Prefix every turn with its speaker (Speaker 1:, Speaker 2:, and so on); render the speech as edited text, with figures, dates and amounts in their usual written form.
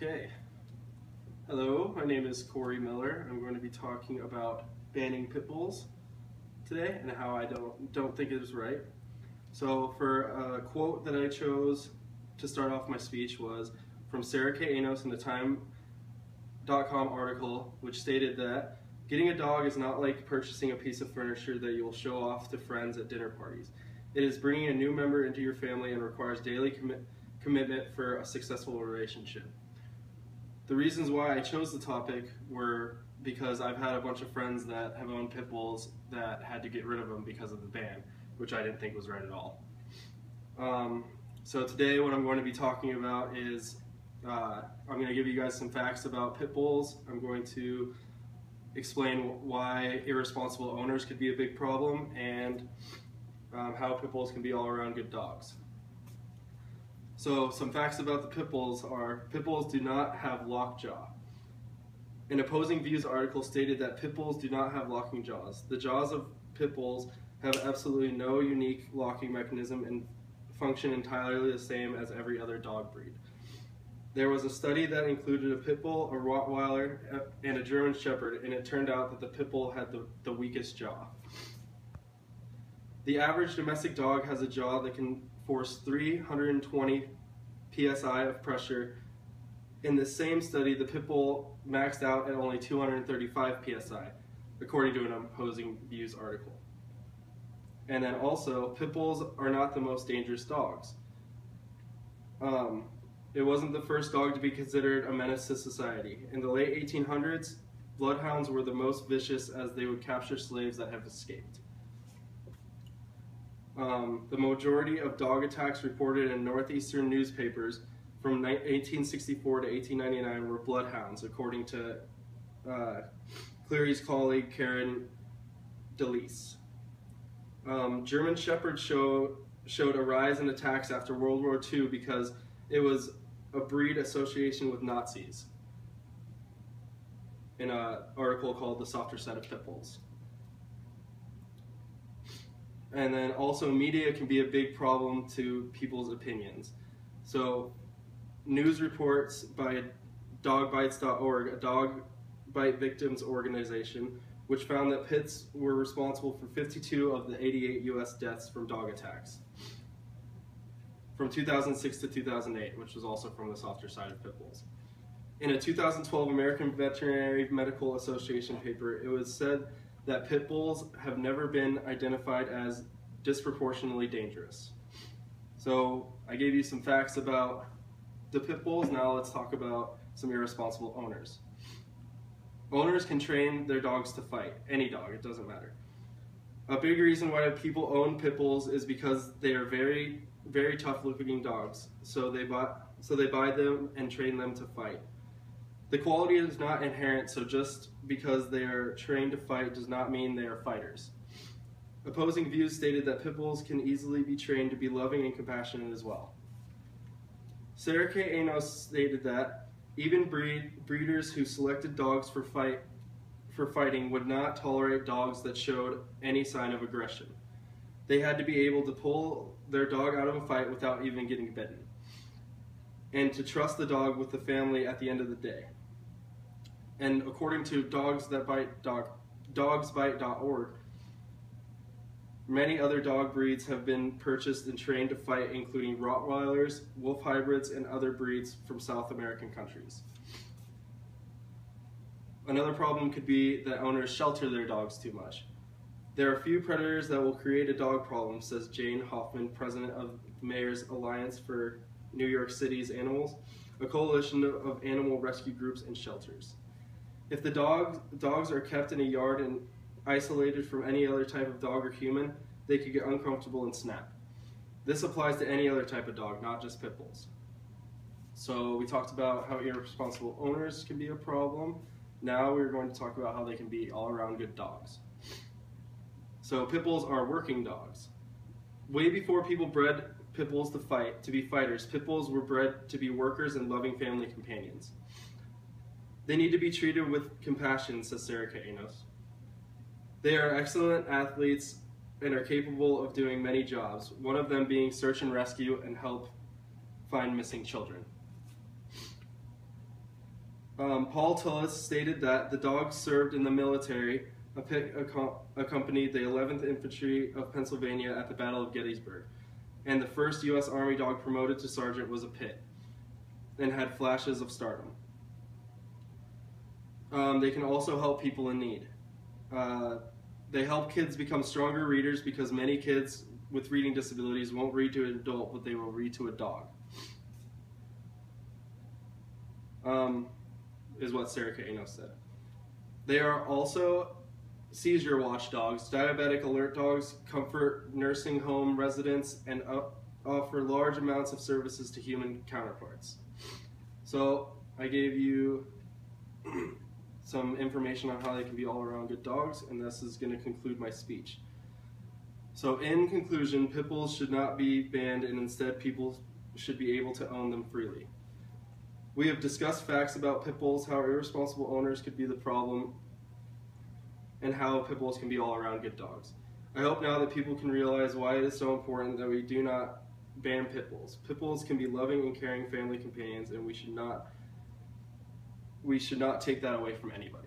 Speaker 1: Okay. Hello, my name is Cory Miller. I'm going to be talking about banning pit bulls today and how I don't think it is right. So for a quote that I chose to start off my speech was from Sarah K. Enos in the Time.com article, which stated that getting a dog is not like purchasing a piece of furniture that you will show off to friends at dinner parties. It is bringing a new member into your family and requires daily commitment for a successful relationship. The reasons why I chose the topic were because I've had a bunch of friends that have owned pit bulls that had to get rid of them because of the ban, which I didn't think was right at all. So today what I'm going to be talking about is I'm going to give you guys some facts about pit bulls. I'm going to explain why irresponsible owners could be a big problem and how pit bulls can be all around good dogs. So some facts about the pit bulls are pit bulls do not have lockjaw. An opposing views article stated that pit bulls do not have locking jaws. The jaws of pit bulls have absolutely no unique locking mechanism and function entirely the same as every other dog breed. There was a study that included a pit bull, a Rottweiler, and a German Shepherd, and it turned out that the pit bull had the weakest jaw. The average domestic dog has a jaw that can force 320 psi of pressure. In the same study, the pit bull maxed out at only 235 psi, according to an opposing views article. And then also, pit bulls are not the most dangerous dogs. It wasn't the first dog to be considered a menace to society. In the late 1800s, bloodhounds were the most vicious as they would capture slaves that have escaped. The majority of dog attacks reported in northeastern newspapers from 1864 to 1899 were bloodhounds, according to Cleary's colleague Karen DeLise. German Shepherds showed a rise in attacks after World War II because it was a breed association with Nazis, in an article called The Softer Side of Pit Bulls. And then also media can be a big problem to people's opinions. So news reports by dogbites.org, a dog bite victims organization, which found that pits were responsible for 52 of the 88 US deaths from dog attacks from 2006 to 2008, which was also from the Softer Side of Pit Bulls. In a 2012 American Veterinary Medical Association paper, it was said that pit bulls have never been identified as disproportionately dangerous. So I gave you some facts about the pit bulls. Now let's talk about some irresponsible owners. Owners can train their dogs to fight. Any dog, it doesn't matter. A big reason why people own pit bulls is because they are very, very tough looking dogs. So they buy them and train them to fight. The quality is not inherent, so just because they are trained to fight does not mean they are fighters. Opposing views stated that pit bulls can easily be trained to be loving and compassionate as well. Sarah K. Enos stated that even breeders who selected dogs for fighting would not tolerate dogs that showed any sign of aggression. They had to be able to pull their dog out of a fight without even getting bitten, and to trust the dog with the family at the end of the day. And according to dogsbite.org, many other dog breeds have been purchased and trained to fight, including Rottweilers, wolf hybrids, and other breeds from South American countries. Another problem could be that owners shelter their dogs too much. There are few predators that will create a dog problem, says Jane Hoffman, president of the Mayor's Alliance for New York City's Animals, a coalition of animal rescue groups and shelters. If the dogs are kept in a yard and isolated from any other type of dog or human, they could get uncomfortable and snap. This applies to any other type of dog, not just pit bulls. So we talked about how irresponsible owners can be a problem. Now we're going to talk about how they can be all-around good dogs. So pit bulls are working dogs. Way before people bred pit bulls to be fighters, pit bulls were bred to be workers and loving family companions. They need to be treated with compassion, says Sarah K. Enos. They are excellent athletes and are capable of doing many jobs, one of them being search and rescue and help find missing children. Paul Tullis stated that the dogs served in the military accompanied the 11th Infantry of Pennsylvania at the Battle of Gettysburg, and the first U.S. Army dog promoted to sergeant was a pit and had flashes of stardom. They can also help people in need. They help kids become stronger readers because many kids with reading disabilities won't read to an adult, but they will read to a dog. Is what Sarah Kano said. They are also seizure watchdogs, diabetic alert dogs, comfort nursing home residents, and offer large amounts of services to human counterparts. So I gave you some information on how they can be all around good dogs, and this is going to conclude my speech. So in conclusion, pit bulls should not be banned, and instead people should be able to own them freely. We have discussed facts about pit bulls, how irresponsible owners could be the problem, and how pit bulls can be all around good dogs. I hope now that people can realize why it is so important that we do not ban pit bulls. Pit bulls can be loving and caring family companions, and we should not take that away from anybody.